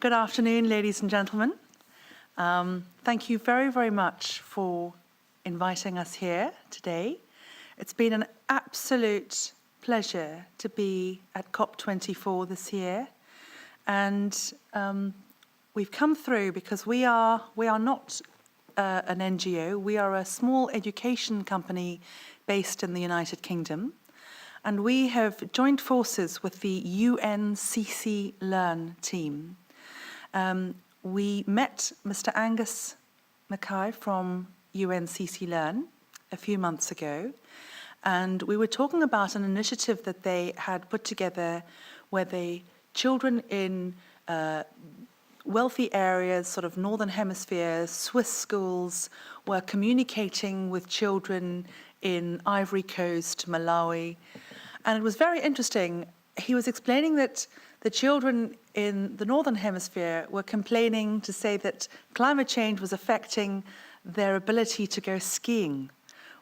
Good afternoon, ladies and gentlemen. Thank you very, very much for inviting us here today. It's been an absolute pleasure to be at COP24 this year. And we've come through because we are not an NGO. We are a small education company based in the United Kingdom. And we have joined forces with the eduCCate Learn team. We met Mr. Angus Mackay from eduCCate Learn a few months ago, and we were talking about an initiative that they had put together where the children in wealthy areas, sort of Northern Hemisphere, Swiss schools, were communicating with children in Ivory Coast, Malawi. And it was very interesting. He was explaining that the children in the Northern Hemisphere were complaining to say that climate change was affecting their ability to go skiing,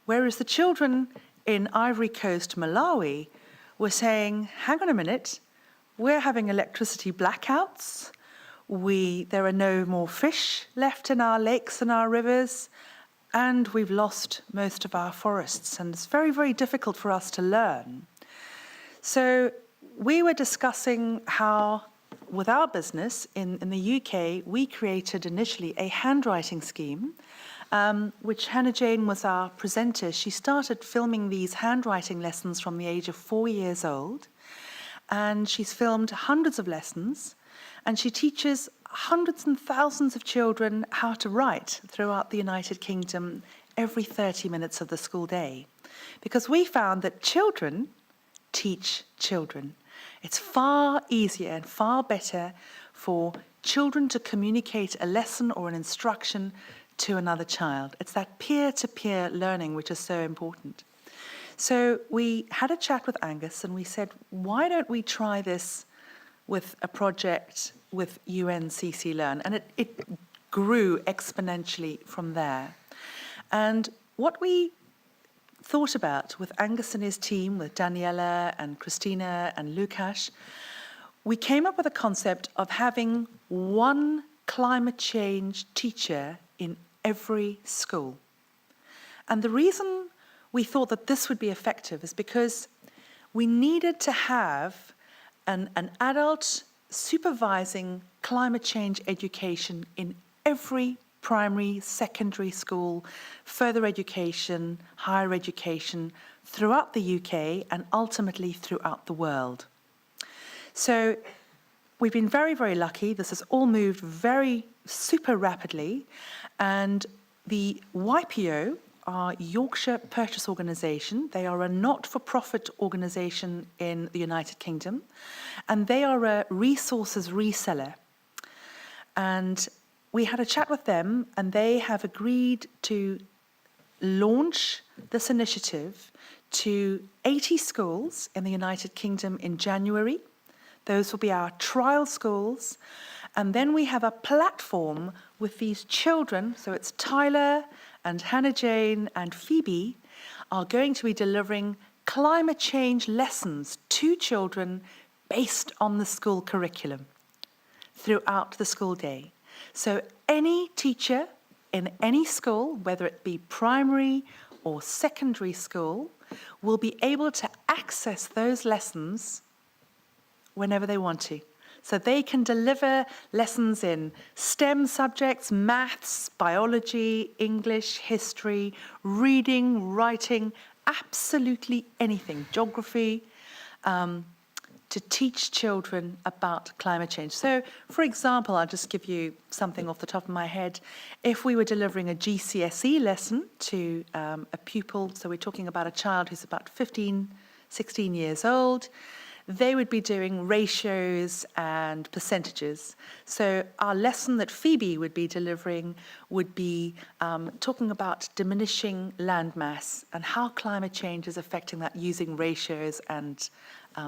whereas the children in Ivory Coast, Malawi, were saying, hang on a minute, we're having electricity blackouts, there are no more fish left in our lakes and our rivers, and we've lost most of our forests, and it's very, very difficult for us to learn. So we were discussing how, with our business in the UK, we created initially a handwriting scheme, which Hannah Jane was our presenter. She started filming these handwriting lessons from the age of 4 years old, and she's filmed hundreds of lessons, and she teaches hundreds and thousands of children how to write throughout the United Kingdom every 30 minutes of the school day. Because we found that children teach children. It's far easier and far better for children to communicate a lesson or an instruction to another child. It's that peer-to-peer learning which is so important. So we had a chat with Angus and we said, why don't we try this with a project with eduCCate Learn? And it grew exponentially from there. And what we thought about with Angus and his team, with Daniela and Christina and Lukasz, we came up with a concept of having one climate change teacher in every school. And the reason we thought that this would be effective is because we needed to have an adult supervising climate change education in every primary, secondary school, further education, higher education, throughout the UK and ultimately throughout the world. So we've been very, very lucky. This has all moved very super rapidly. And the YPO, our Yorkshire Purchase Organisation, they are a not-for-profit organisation in the United Kingdom, and they are a resources reseller. And we had a chat with them, and they have agreed to launch this initiative to 80 schools in the United Kingdom in January. Those will be our trial schools. And then we have a platform with these children, so it's Tyler and Hannah Jane and Phoebe are going to be delivering climate change lessons to children based on the school curriculum throughout the school day. So any teacher in any school, whether it be primary or secondary school, will be able to access those lessons whenever they want to. So they can deliver lessons in STEM subjects, maths, biology, English, history, reading, writing, absolutely anything, geography, to teach children about climate change. So, for example, I'll just give you something off the top of my head. If we were delivering a GCSE lesson to a pupil, so we're talking about a child who's about 15, 16 years old, they would be doing ratios and percentages. So our lesson that Phoebe would be delivering would be talking about diminishing landmass and how climate change is affecting that using ratios and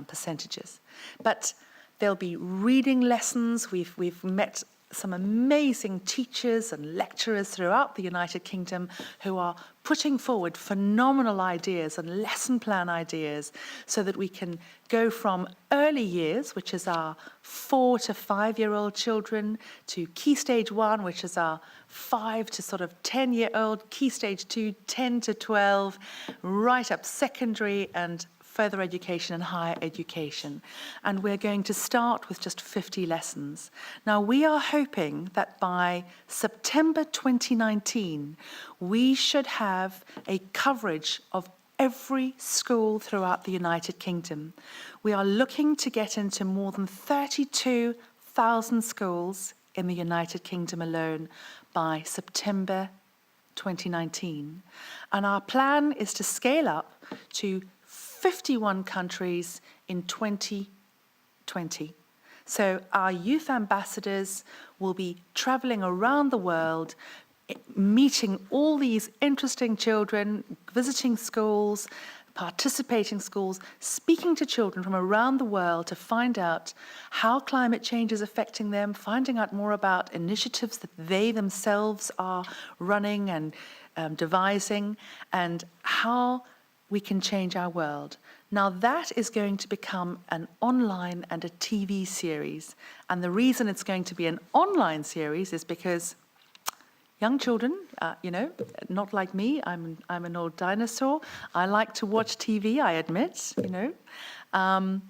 percentages. But there'll be reading lessons. We've met some amazing teachers and lecturers throughout the United Kingdom who are putting forward phenomenal ideas and lesson plan ideas so that we can go from early years, which is our 4 to 5-year-old children, to Key Stage 1, which is our 5 to sort of 10-year-old, Key Stage 2, 10 to 12, right up secondary and further education and higher education. And we're going to start with just 50 lessons. Now, we are hoping that by September 2019, we should have a coverage of every school throughout the United Kingdom. We are looking to get into more than 32,000 schools in the United Kingdom alone by September 2019. And our plan is to scale up to 51 countries in 2020. So our youth ambassadors will be traveling around the world, meeting all these interesting children, visiting schools, participating schools, speaking to children from around the world to find out how climate change is affecting them, finding out more about initiatives that they themselves are running and devising, and how we can change our world. Now that is going to become an online and a TV series. And the reason it's going to be an online series is because young children, not like me, I'm an old dinosaur. I like to watch TV, I admit, young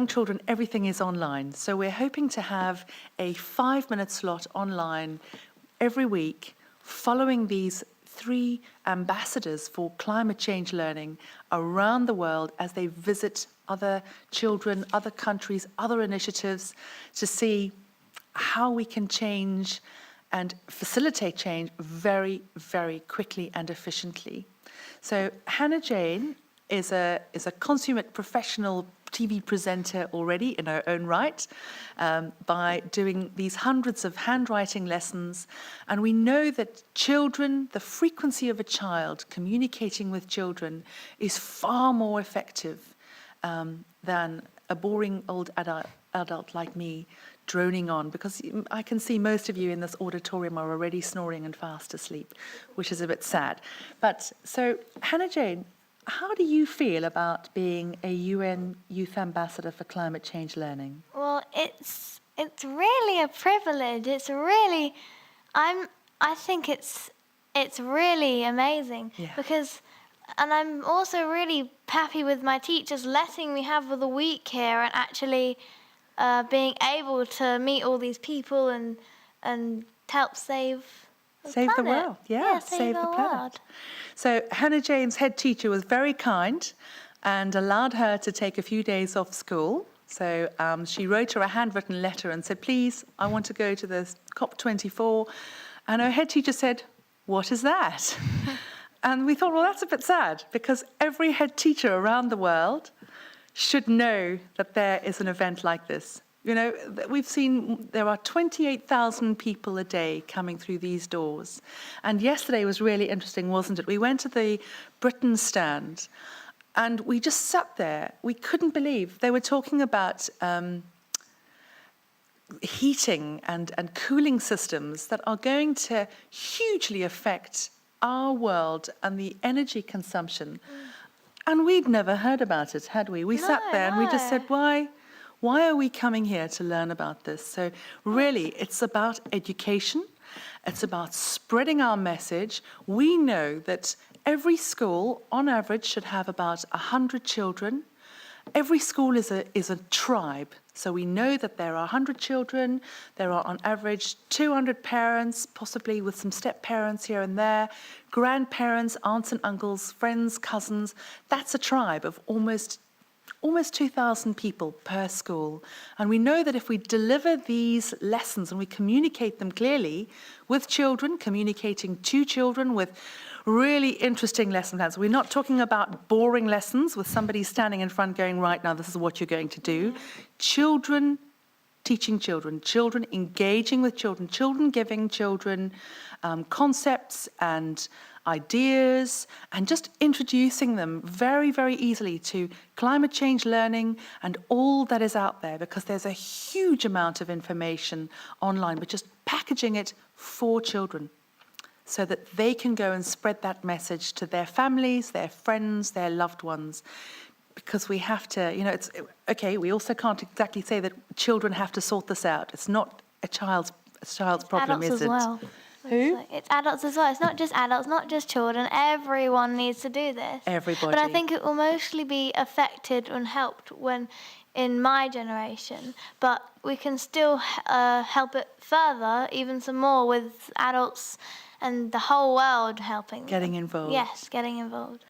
children, everything is online. So we're hoping to have a 5-minute slot online every week following these 3 ambassadors for climate change learning around the world as they visit other children, other countries, other initiatives to see how we can change and facilitate change very, very quickly and efficiently. So Hannah Jane is a consummate professional TV presenter already in her own right by doing these hundreds of handwriting lessons. And we know that children, the frequency of a child communicating with children is far more effective than a boring old adult like me droning on, because I can see most of you in this auditorium are already snoring and fast asleep, which is a bit sad. But so, Hannah Jane, how do you feel about being a UN Youth Ambassador for Climate Change Learning? Well, it's really a privilege. I think it's really amazing. Yeah. And I'm also really happy with my teachers letting me have the week here and actually being able to meet all these people and help save the world. Yeah, save the planet. World. So Hannah Jane's head teacher was very kind and allowed her to take a few days off school. So she wrote her a handwritten letter and said, please, I want to go to the COP24. And her head teacher said, what is that? And we thought, well, that's a bit sad, because every head teacher around the world should know that there is an event like this. You know, we've seen there are 28,000 people a day coming through these doors. And yesterday was really interesting, wasn't it? We went to the Britain stand and we just sat there. We couldn't believe they were talking about heating and cooling systems that are going to hugely affect our world and the energy consumption. And we'd never heard about it, had we? We sat there and we just said, why are we coming here to learn about this? So really, it's about education. It's about spreading our message. We know that every school, on average, should have about 100 children. Every school is a tribe. So we know that there are 100 children. There are, on average, 200 parents, possibly with some step-parents here and there, grandparents, aunts and uncles, friends, cousins. That's a tribe of almost 2,000 people per school. And we know that if we deliver these lessons and we communicate them clearly with children, communicating to children with really interesting lesson plans. We're not talking about boring lessons with somebody standing in front going, right, now this is what you're going to do. Children teaching children, children engaging with children, children giving children concepts and ideas, and just introducing them very, very easily to climate change learning and all that is out there, because there's a huge amount of information online, but just packaging it for children so that they can go and spread that message to their families, their friends, their loved ones. Because we have to, it's okay. We also can't exactly say that children have to sort this out. It's not a child's problem, Adults is as it? well. Who? It's adults as well. It's not just adults, not just children. Everyone needs to do this. Everybody. But I think it will mostly be affected and helped when in my generation. But we can still help it further, even some more, with adults and the whole world helping. Getting involved. Yes, getting involved.